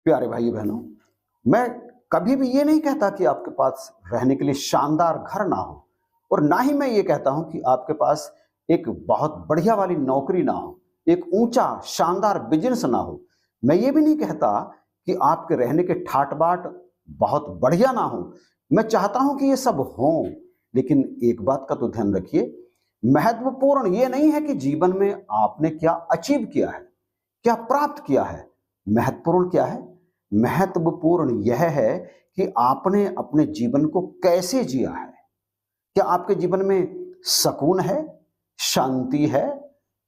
प्यारे भाई बहनों, मैं कभी भी ये नहीं कहता कि आपके पास रहने के लिए शानदार घर ना हो, और ना ही मैं ये कहता हूं कि आपके पास एक बहुत बढ़िया वाली नौकरी ना हो, एक ऊंचा शानदार बिजनेस ना हो। मैं ये भी नहीं कहता कि आपके रहने के ठाट बाट बहुत बढ़िया ना हो। मैं चाहता हूं कि ये सब हो, लेकिन एक बात का तो ध्यान रखिए, महत्वपूर्ण ये नहीं है कि जीवन में आपने क्या अचीव किया है, क्या प्राप्त किया है। महत्वपूर्ण क्या है? महत्वपूर्ण यह है कि आपने अपने जीवन को कैसे जिया है। क्या आपके जीवन में सुकून है, शांति है?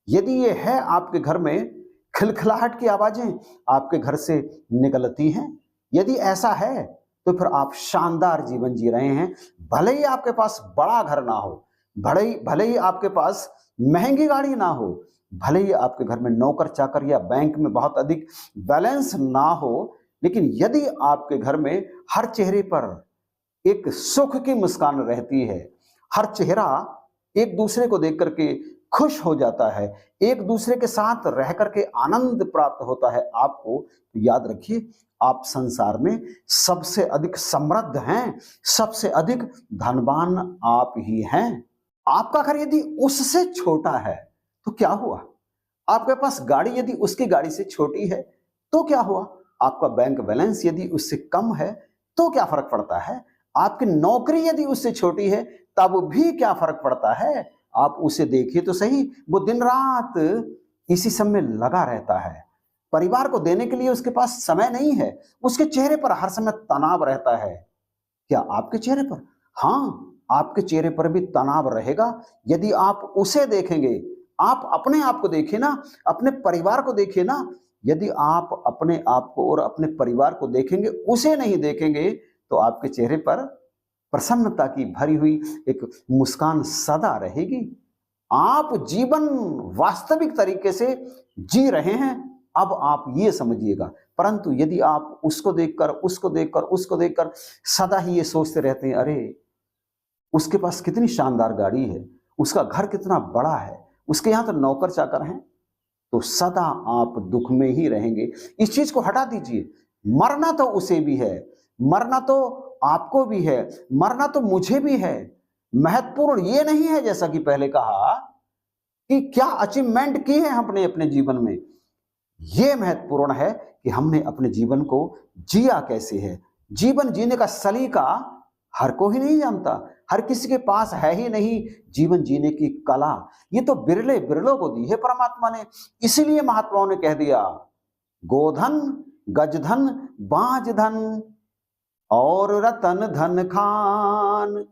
यदि ये है, आपके घर में खिलखिलाहट की आवाजें आपके घर से निकलती हैं, यदि ऐसा है तो फिर आप शानदार जीवन जी रहे हैं। भले ही आपके पास बड़ा घर ना हो, भले ही आपके पास महंगी गाड़ी ना हो, भले ही आपके घर में नौकर चाकर या बैंक में बहुत अधिक बैलेंस ना हो, लेकिन यदि आपके घर में हर चेहरे पर एक सुख की मुस्कान रहती है, हर चेहरा एक दूसरे को देख करके खुश हो जाता है, एक दूसरे के साथ रह करके आनंद प्राप्त होता है आपको, तो याद रखिए, आप संसार में सबसे अधिक समृद्ध हैं, सबसे अधिक धनवान आप ही हैं। आपका घर यदि उससे छोटा है तो क्या हुआ? आपके पास गाड़ी यदि उसकी गाड़ी से छोटी है तो क्या हुआ? आपका बैंक बैलेंस यदि उससे कम है तो क्या फर्क पड़ता है? आपकी नौकरी यदि उससे छोटी है तब भी क्या फर्क पड़ता है? आप उसे देखिए तो सही, वो दिन रात इसी सब में लगा रहता है। परिवार को देने के लिए उसके पास समय नहीं है, उसके चेहरे पर हर समय तनाव रहता है। क्या आपके चेहरे पर? हाँ, आपके चेहरे पर भी तनाव रहेगा यदि आप उसे देखेंगे। आप अपने आप को देखिए ना, अपने परिवार को देखिए ना। यदि आप अपने आप को और अपने परिवार को देखेंगे, उसे नहीं देखेंगे, तो आपके चेहरे पर प्रसन्नता की भरी हुई एक मुस्कान सदा रहेगी। आप जीवन वास्तविक तरीके से जी रहे हैं, अब आप ये समझिएगा। परंतु यदि आप उसको देखकर सदा ही ये सोचते रहते हैं, अरे उसके पास कितनी शानदार गाड़ी है, उसका घर कितना बड़ा है, उसके यहाँ तो नौकर चाकर हैं, तो सदा आप दुख में ही रहेंगे। इस चीज को हटा दीजिए। मरना तो उसे भी है, मरना तो आपको भी है, मरना तो मुझे भी है। महत्वपूर्ण ये नहीं है, जैसा कि पहले कहा, कि क्या अचीवमेंट की है हमने अपने जीवन में। यह महत्वपूर्ण है कि हमने अपने जीवन को जिया कैसे है। जीवन जीने का सलीका हर कोई नहीं जानता, हर किसी के पास है ही नहीं जीवन जीने की कला। ये तो बिरलों को दी है परमात्मा ने। इसीलिए महात्माओं ने कह दिया, गोधन गजधन बाज धन और रतन धन खान,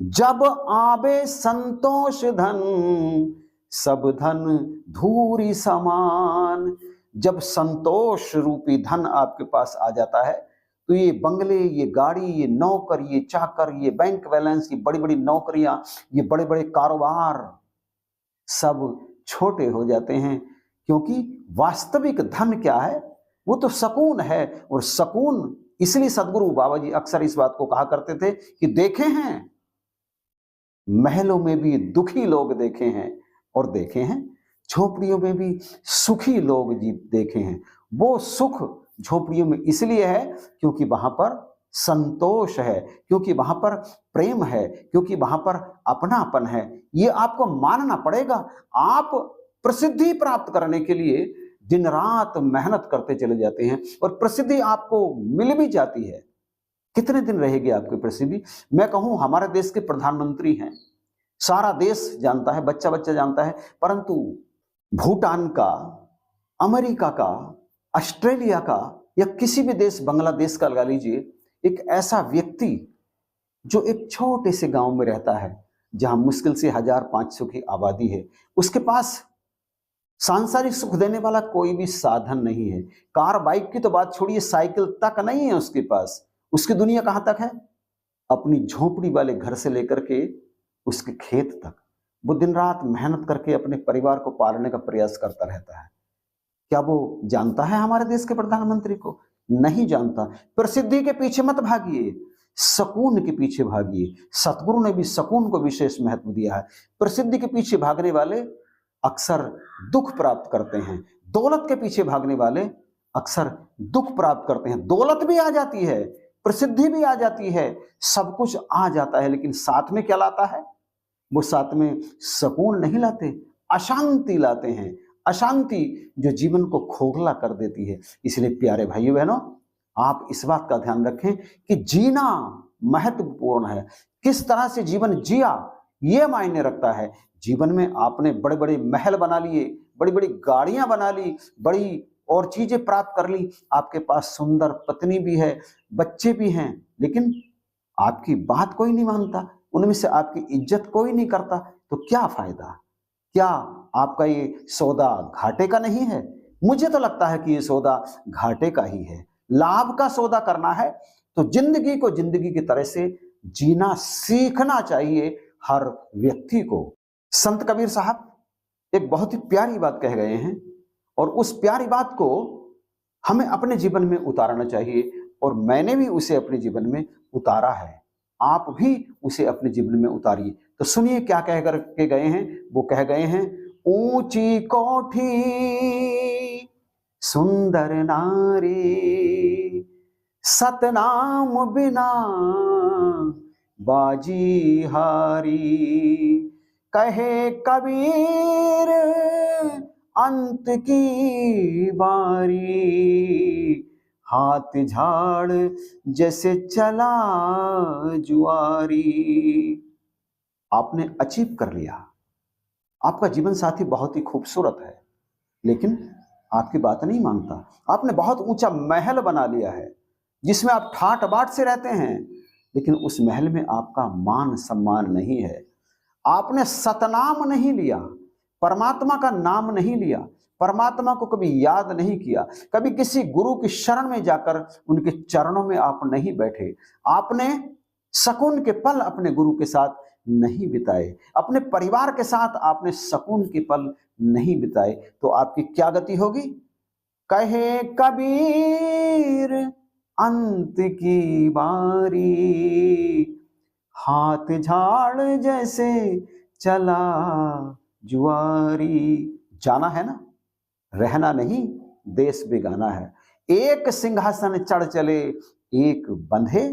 जब आबे संतोष धन सब धन धूरी समान। जब संतोष रूपी धन आपके पास आ जाता है तो ये बंगले, ये गाड़ी, ये नौकर, ये चाकर, ये बैंक बैलेंस, ये बड़ी बड़ी नौकरियां, ये बड़े बड़े कारोबार सब छोटे हो जाते हैं। क्योंकि वास्तविक धन क्या है? वो तो सुकून है। और सुकून, इसलिए सदगुरु बाबा जी अक्सर इस बात को कहा करते थे कि देखे हैं महलों में भी दुखी लोग देखे हैं, और देखे हैं झोपड़ियों में भी सुखी लोग जी देखे हैं। वो सुख झोपड़ियों में इसलिए है क्योंकि वहां पर संतोष है, क्योंकि वहां पर प्रेम है, क्योंकि वहां पर अपनापन है। ये आपको मानना पड़ेगा। आप प्रसिद्धि प्राप्त करने के लिए दिन रात मेहनत करते चले जाते हैं और प्रसिद्धि आपको मिल भी जाती है। कितने दिन रहेगी आपकी प्रसिद्धि? मैं कहूं, हमारे देश के प्रधानमंत्री हैं, सारा देश जानता है, बच्चा बच्चा जानता है, परंतु भूटान का, अमेरिका का, ऑस्ट्रेलिया का, या किसी भी देश, बांग्लादेश का लगा लीजिए, एक ऐसा व्यक्ति जो एक छोटे से गांव में रहता है जहां मुश्किल से 1500 की आबादी है, उसके पास सांसारिक सुख देने वाला कोई भी साधन नहीं है। कार बाइक की तो बात छोड़िए, साइकिल तक नहीं है उसके पास। उसकी दुनिया कहां तक है? अपनी झोपड़ी वाले घर से लेकर के उसके खेत तक वो दिन रात मेहनत करके अपने परिवार को पालने का प्रयास करता रहता है। क्या वो जानता है हमारे देश के प्रधानमंत्री को? नहीं जानता। प्रसिद्धि के पीछे मत भागिए, सुकून के पीछे भागिए। सतगुरु ने भी सुकून को विशेष महत्व दिया है। प्रसिद्धि के पीछे भागने वाले अक्सर दुख प्राप्त करते हैं, दौलत के पीछे भागने वाले अक्सर दुख प्राप्त करते हैं। दौलत भी आ जाती है, प्रसिद्धि भी आ जाती है, सब कुछ आ जाता है, लेकिन साथ में क्या लाता है? वो साथ में सुकून नहीं लाते, अशांति लाते हैं। अशांति जो जीवन को खोखला कर देती है। इसलिए प्यारे भाइयों बहनों, आप इस बात का ध्यान रखें कि जीना महत्वपूर्ण है। किस तरह से जीवन जिया ये मायने रखता है। जीवन में आपने बड़े बड़े महल बना लिए, बड़ी बड़ी गाड़ियां बना ली, बड़ी और चीजें प्राप्त कर ली, आपके पास सुंदर पत्नी भी है, बच्चे भी हैं, लेकिन आपकी बात कोई नहीं मानता, उनमें से आपकी इज्जत कोई नहीं करता, तो क्या फायदा? क्या आपका ये सौदा घाटे का नहीं है? मुझे तो लगता है कि ये सौदा घाटे का ही है। लाभ का सौदा करना है तो जिंदगी को जिंदगी की तरह से जीना सीखना चाहिए हर व्यक्ति को। संत कबीर साहब एक बहुत ही प्यारी बात कह गए हैं, और उस प्यारी बात को हमें अपने जीवन में उतारना चाहिए, और मैंने भी उसे अपने जीवन में उतारा है। आप भी उसे अपने जीवन में उतारिए। तो सुनिए क्या कह कर के गए हैं। वो कह गए हैं, ऊंची कोठी सुंदर नारी, सतनाम बिना बाजी हारी, कहे कबीर अंत की बारी, हाथ झाड़ जैसे चला जुआरी। आपने अचीव कर लिया, आपका जीवन साथी बहुत ही खूबसूरत है, लेकिन आपकी बात नहीं मानता। आपने बहुत ऊंचा महल बना लिया है जिसमें आप ठाट बाट से रहते हैं, लेकिन उस महल में आपका मान सम्मान नहीं है। आपने सतनाम नहीं लिया, परमात्मा का नाम नहीं लिया, परमात्मा को कभी याद नहीं किया, कभी किसी गुरु की शरण में जाकर उनके चरणों में आप नहीं बैठे, आपने सुकून के पल अपने गुरु के साथ नहीं बिताए, अपने परिवार के साथ आपने सुकून के पल नहीं बिताए, तो आपकी क्या गति होगी? कहे कबीर अंत की बारी, हाथ झाड़ जैसे चला जुआरी। जाना है ना, रहना नहीं, देश बेगाना है। एक सिंहासन चढ़ चले एक बंधे,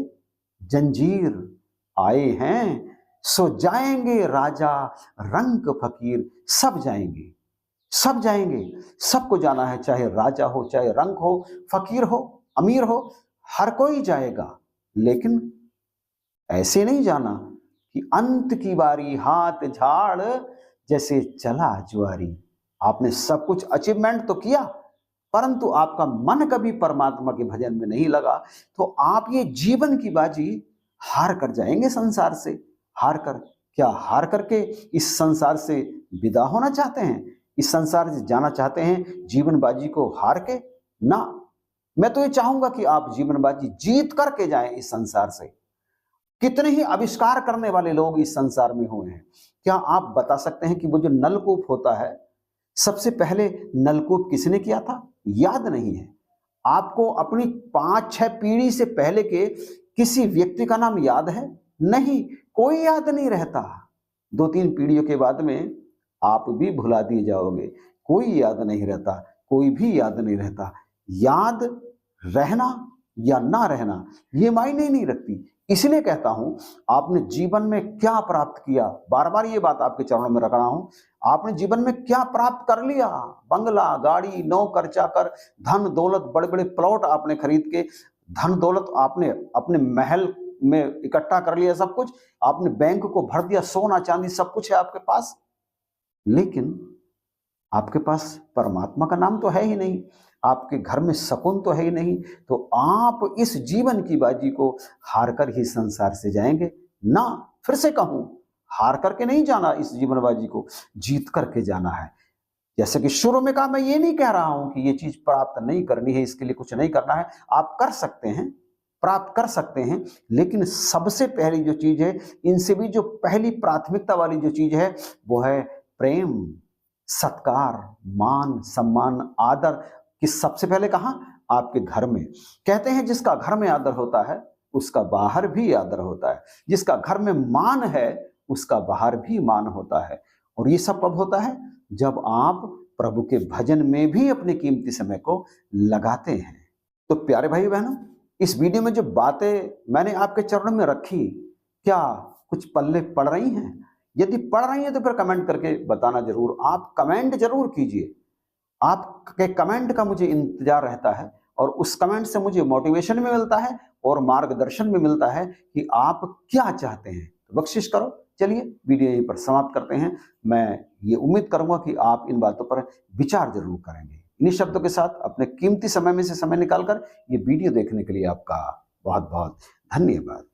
जंजीर आए हैं सो जाएंगे राजा रंक फकीर। सब जाएंगे, सब जाएंगे, सबको जाना है, चाहे राजा हो, चाहे रंक हो, फकीर हो, अमीर हो, हर कोई जाएगा। लेकिन ऐसे नहीं जाना कि अंत की बारी हाथ झाड़ जैसे चला जुआरी। आपने सब कुछ अचीवमेंट तो किया, परंतु आपका मन कभी परमात्मा के भजन में नहीं लगा, तो आप ये जीवन की बाजी हार कर जाएंगे संसार से। हार कर, क्या हार करके इस संसार से विदा होना चाहते हैं? इस संसार से जाना चाहते हैं जीवन बाजी को हार के? ना, मैं तो ये चाहूंगा कि आप जीवन बाजी जीत करके जाएं इस संसार से। कितने ही आविष्कार करने वाले लोग इस संसार में हुए हैं। क्या आप बता सकते हैं कि वो जो नलकूप होता है, सबसे पहले नलकूप किसने किया था? याद नहीं है आपको। अपनी 5-6 पीढ़ी से पहले के किसी व्यक्ति का नाम याद है? नहीं, कोई याद नहीं रहता। 2-3 पीढ़ियों के बाद में आप भी भुला दिए जाओगे, कोई याद नहीं रहता, कोई भी याद नहीं रहता। याद रहना या ना रहना ये मायने नहीं रखती। इसलिए कहता हूं, आपने जीवन में क्या प्राप्त किया, बार बार ये बात आपके चरणों में रख रहा हूं, आपने जीवन में क्या प्राप्त कर लिया? बंगला, गाड़ी, नौकर चाकर, धन दौलत, बड़े बड़े प्लॉट आपने खरीद के धन दौलत आपने अपने महल में इकट्ठा कर लिया, सब कुछ आपने बैंक को भर दिया, सोना चांदी सब कुछ है आपके पास, लेकिन आपके पास परमात्मा का नाम तो है ही नहीं, आपके घर में सुकून तो है ही नहीं। तो आप इस जीवन की बाजी को हार कर ही संसार से जाएंगे ना। फिर से कहूं, हार करके नहीं जाना, इस जीवन बाजी को जीत करके जाना है। जैसे कि शुरू में कहा, मैं ये नहीं कह रहा हूं कि ये चीज प्राप्त नहीं करनी है, इसके लिए कुछ नहीं करना है, आप कर सकते हैं, प्राप्त कर सकते हैं, लेकिन सबसे पहली जो चीज है, इनसे भी जो पहली प्राथमिकता वाली जो चीज है, वो है प्रेम, सत्कार, मान, सम्मान, आदर। कि सबसे पहले कहां? आपके घर में। कहते हैं जिसका घर में आदर होता है उसका बाहर भी आदर होता है, जिसका घर में मान है उसका बाहर भी मान होता है। और ये सब कब होता है? जब आप प्रभु के भजन में भी अपने कीमती समय को लगाते हैं। तो प्यारे भाई बहनों, इस वीडियो में जो बातें मैंने आपके चरणों में रखी, क्या कुछ पल्ले पड़ रही हैं? यदि पड़ रही हैं तो फिर कमेंट करके बताना जरूर। आप कमेंट जरूर कीजिए, आपके कमेंट का मुझे इंतजार रहता है और उस कमेंट से मुझे मोटिवेशन भी मिलता है और मार्गदर्शन भी मिलता है कि आप क्या चाहते हैं। तो बख्शिश करो। चलिए वीडियो यहीं पर समाप्त करते हैं। मैं ये उम्मीद करूंगा कि आप इन बातों पर विचार जरूर करेंगे। इन्हीं शब्दों के साथ अपने कीमती समय में से समय निकालकर ये वीडियो देखने के लिए आपका बहुत बहुत धन्यवाद।